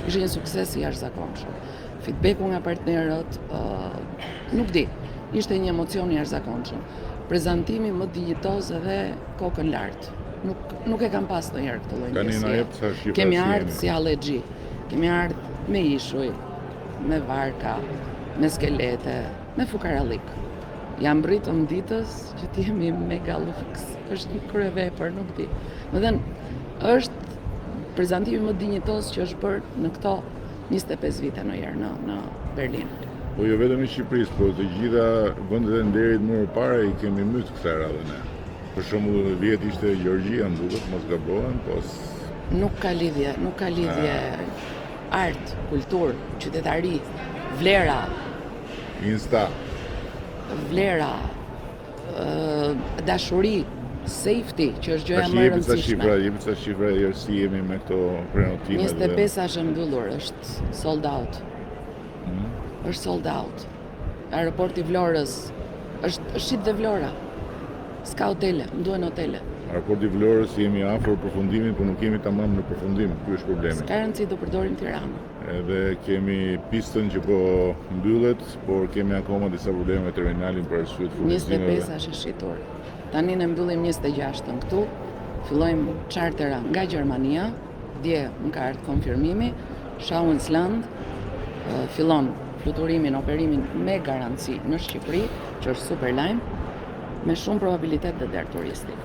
Ishte një sukses i jashtëzakonshëm. Feedbacku nga partnerët, nuk di, ishte një emocion i jashtëzakonshëm. Prezantimi më dinjitoz edhe kokën lart. Nuk e kam pas ndonjëherë këtë lloj ndjesie. Kemi ardhur si Halexhi. Kemi ardhur me ishuj, me varka, me skelete, me fukarallik. Jam mbritëm ditës që t'jemi mega luks. Është një kryevepër, nuk di. Domethënë është prezantimi më dinjitoz që është bërë në këto 25 vite në Berlin. Po jo vetëm në Shqipërisë, po të gjitha vendet e nderit më parë i kemi mytë këtë radhë ne. Për shembull, vjet ishte Gjergjia, duket, mos gabohen, po nuk ka lidhje. Art, kulturë, qytetari, vlera, vlera, dashuri, safety, që është gjëja më e rëndësishme. Jemi ca shifra si jemi me këto prenotime. 25 është mbyllur, është sold out. Është sold out. Aeroporti Vlorës është shit dhe Vlora. S'ka hotele, më duhen hotele. Aeroporti Vlorës jemi afër përfundimit, por nuk jemi tamam në përfundim, ky është problemi. S'ka rëndësi, do përdorim Tiranë. Edhe kemi pistën që po mbyllet, por kemi akoma disa probleme me terminalin për arsye të furnizimeve. 25 është shitur. Tani ne mbyllim 26-ën këtu. Fillojmë chartera nga Gjermania, dje më ka ardhur konfirmimi, Schauensland fillon fluturimin, operimin me garanci në Shqipëri, që është super lajm, me shumë probabilitet dhe der turistik.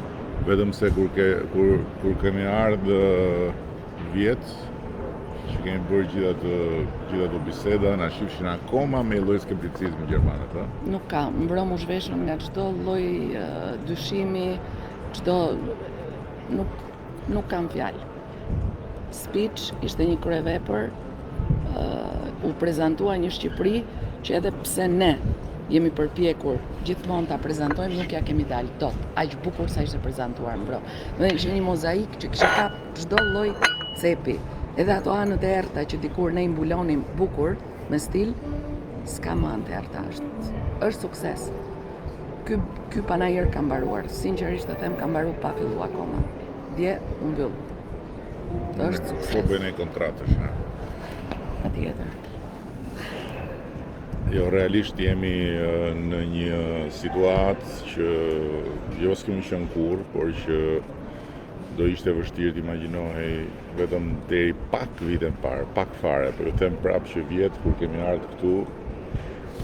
Vetëm se kur kemi ardhur vjet, që kemi bërë gjitha të biseda, na shifshin akoma me lloj skepticizmi gjermanët, a? Nuk ka, mbrëm u zhveshëm nga çdo lloj dyshimi, nuk kam fjalë. Speech ishte një kryevepër, u prezantua një Shqipëri që edhe pse ne jemi përpjekur gjithmonë ta prezantojmë, nuk ja kemi dalë dot. Aq bukur sa ishte prezantuar mbrëm. Dhe ishte një mozaik që kishte kap çdo lloj cepi. Edhe ato anët e errta që dikur ne i mbulonim bukur me stil, s'ka më anë të errta. Është sukses. Ky panajër ka mbaruar. Sinqerisht të them, ka mbaruar pa fillu akoma. Dje u mbyll. Është sukses. Po bëjnë kontratësh, ha. Patjetër. Jo, realisht jemi në një situatë që jo s'kemi qenë kurrë, por që do ishte vështirë të imagjinohej vetëm deri pak vite parë, pak fare, por ju them prapë që vjet kur kemi ardhur këtu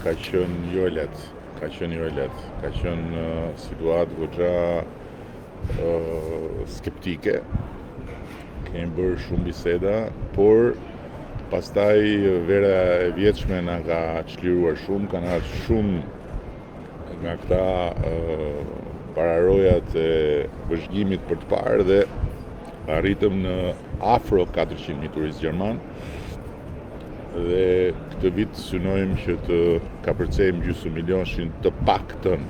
ka qenë jo e lehtë, ka qenë situatë goxha skeptike. Kemi bërë shumë biseda, por pastaj vera e vjetshme na ka çliruar shumë, kanë ardhur shumë nga këta pararojat e vëzhgimit për të parë dhe arritëm në afro 400.000 turistë gjerman dhe këtë vit synojmë që të kapërcejmë gjysmë milionin të paktën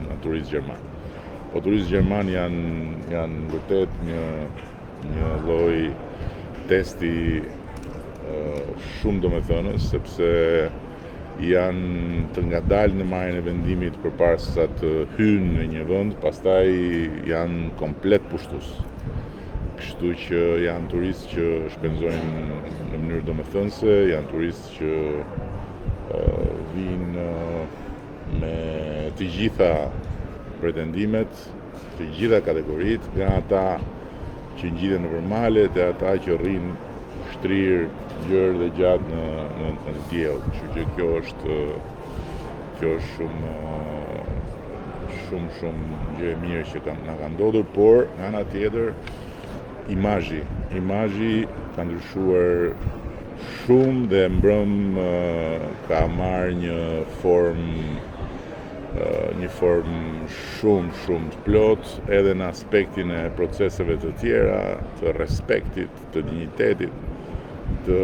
në turistë gjerman. Po turistë gjerman janë vërtet një lloj testi shumë domethënës, sepse janë të ngadalë në marrjen e vendimit përpara se të hyjnë në një vend, pastaj janë komplet pushtues. Kështu që janë turistë që shpenzojnë në mënyrë domethënëse, janë turistë që vinë me të gjitha pretendimet, të gjitha kategoritë, nga ata që ngjiten nëpër male dhe ata që rrinë shtrirë, gjerë dhe gjatë në diell. Kështu që kjo është shumë gjë e mirë që na ka ndodhur, por nga ana tjetër imazhi ka ndryshuar shumë dhe mbrëm ka marrë një formë shumë të plot edhe në aspektin e proceseve të tjera, të respektit, të dinjitetit, të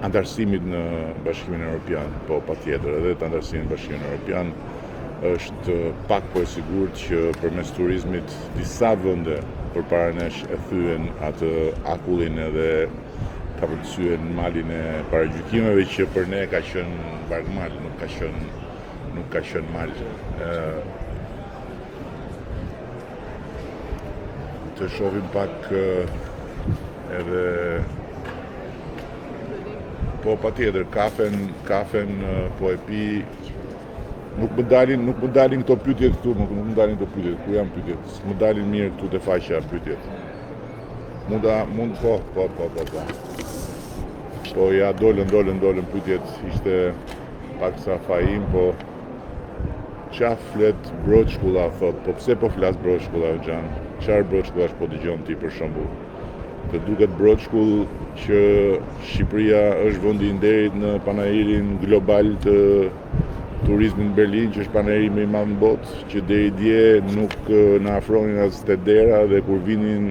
antarësimit në Bashkimin Evropian, po patjetër edhe të antarësimit në Bashkimin Evropian është pak po e sigurt që përmes turizmit disa vende përpara nesh e thyen atë akullin edhe ka përcyen malin e paragjykimeve që për ne ka qenë bargmal, nuk ka qenë mal. Të shohim pak edhe Po patjetër, kafen po e pi. Nuk më dalin këto pyetjet këtu, nuk më dalin këto pyetjet, ku janë pyetjet? S'më dalin mirë këtu te faqja pyetjet. Po. Po ja dolën pyetjet, ishte pak sa fajim, po qa flet broçkulla, thot, po pse po flas broçkulla, Xhan? Çfarë broçkullash po dëgjon ti për shembull? Të duket broçkull që Shqipëria është vendi i nderit në panajirin global të turizmin në Berlin, që është panajiri më i madh në botë, që deri dje nuk na afronin as te dera dhe kur vinin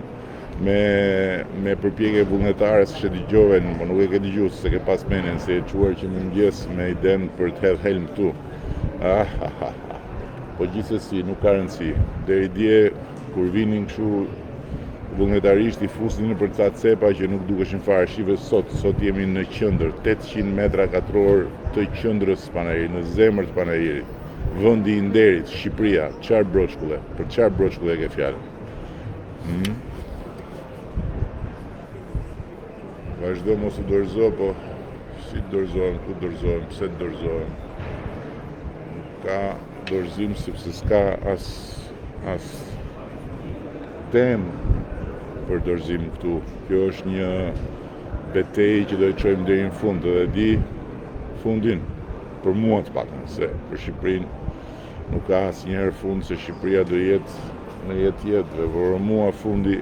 me përpjekje vullnetare, siç e dëgjove, po nuk e ke dëgjuar se ke pas menen se e çuar që në mëngjes me iden për të hedhë helm këtu. Po gjithsesi nuk ka rëndësi. Deri dje kur vinin kështu vullnetarisht i fusnin nëpër ca cepa që nuk dukeshin fare. Shive sot jemi në qendër, 800 metra katror të qendrës së panajirit, në zemër të panajirit. Vendi i nderit, Shqipëria, çfarë broçkulle? Për çfarë broçkulle ke fjalë? Vazhdo mos u dorëzo, po si dorëzohem, ku dorëzohem, pse dorëzohem? Nuk ka dorëzim sepse s'ka as temë për dorëzim këtu. Kjo është një betejë që do të çojmë deri në fund dhe di fundin. Për mua të paktën, se për Shqipërinë nuk ka asnjëherë fund, se Shqipëria do jetë në jetë, dhe për mua fundi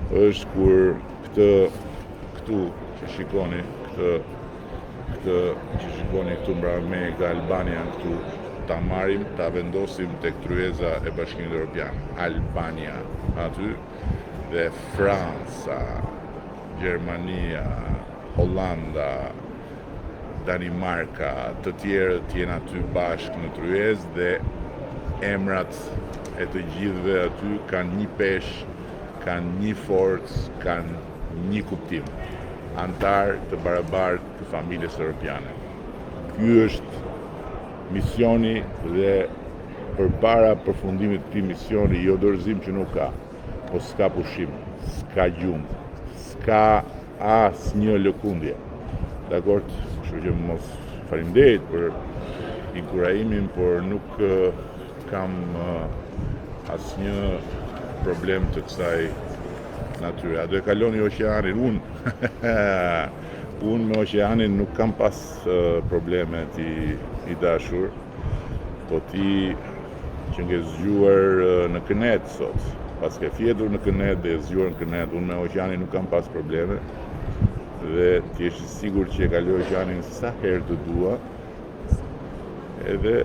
është kur këtu që shikoni, këtë që shikoni këtu mbrapa me ka Albania këtu, ta marrim, ta vendosim tek tryeza e Bashkimit Evropian. Albania aty dhe Franca, Gjermania, Hollanda, Danimarka, të tjerët jenë aty bashkë në tryezë dhe emrat e të gjithëve aty kanë një peshë, kanë një forcë, kanë një kuptim. Antar të barabartë të familjes europiane. Ky është misioni dhe përpara përfundimit të këtij misioni, jo dorëzim që nuk ka, po s'ka pushim, s'ka gjumë, s'ka asnjë lëkundje. Dakor, kështu që mos faleminderit për inkurajimin, por nuk kam asnjë problem të kësaj natyre. A do e kaloni oqeanin? Unë me oqeanin nuk kam pas probleme ti i dashur, po ti që nge zgjuar në kënet sot, pas ke fjetur në kënet dhe zgjuar në kënet, unë me oqeanin nuk kam pas probleme dhe ti është sigur që e kaloj oqeanin sa herë të dua, edhe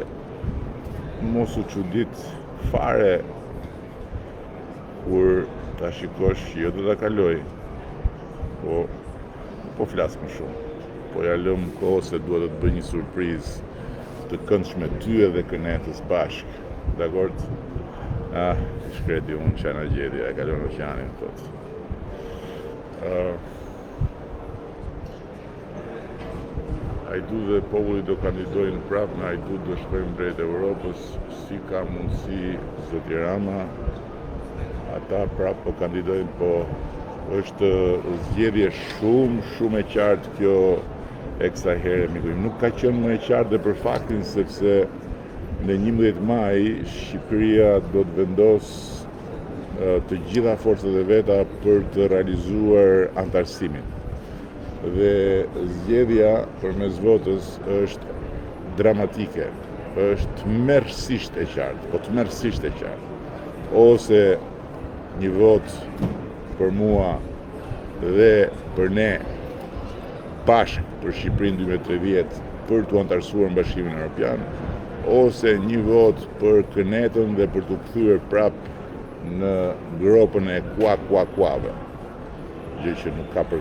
mos u çudit fare kur ta shikosh, jo do ta kaloj, po flas më shumë. Po ja lëm kohë se duhet të bëj një surprizë të këndshme ty edhe kënetës bashkë. Dakor? Shkreti unë çana gjetje, e kalon oqeanin tot. Hajdu dhe populli do kandidojnë prapë, në Hajdu do shkojnë drejt Evropës, si ka mundësi zoti Rama, ata prapë po kandidojnë, po është zgjedhje shumë e qartë kjo e kësaj here, miku im. Nuk ka qenë më e qartë dhe për faktin sepse në 11 maj Shqipëria do të vendosë të gjitha forcat e veta për të realizuar antarësimin. Dhe zgjedhja përmes votës është dramatike, është tmerrsisht e qartë, po tmerrsisht e qartë. Ose një votë për mua dhe për ne bashkë për Shqipërinë 2030 për të antarësuar në Bashkimin Evropian, ose një votë për kënetën dhe për të kthyer prapë në gropën e kuave, gjë që nuk ka për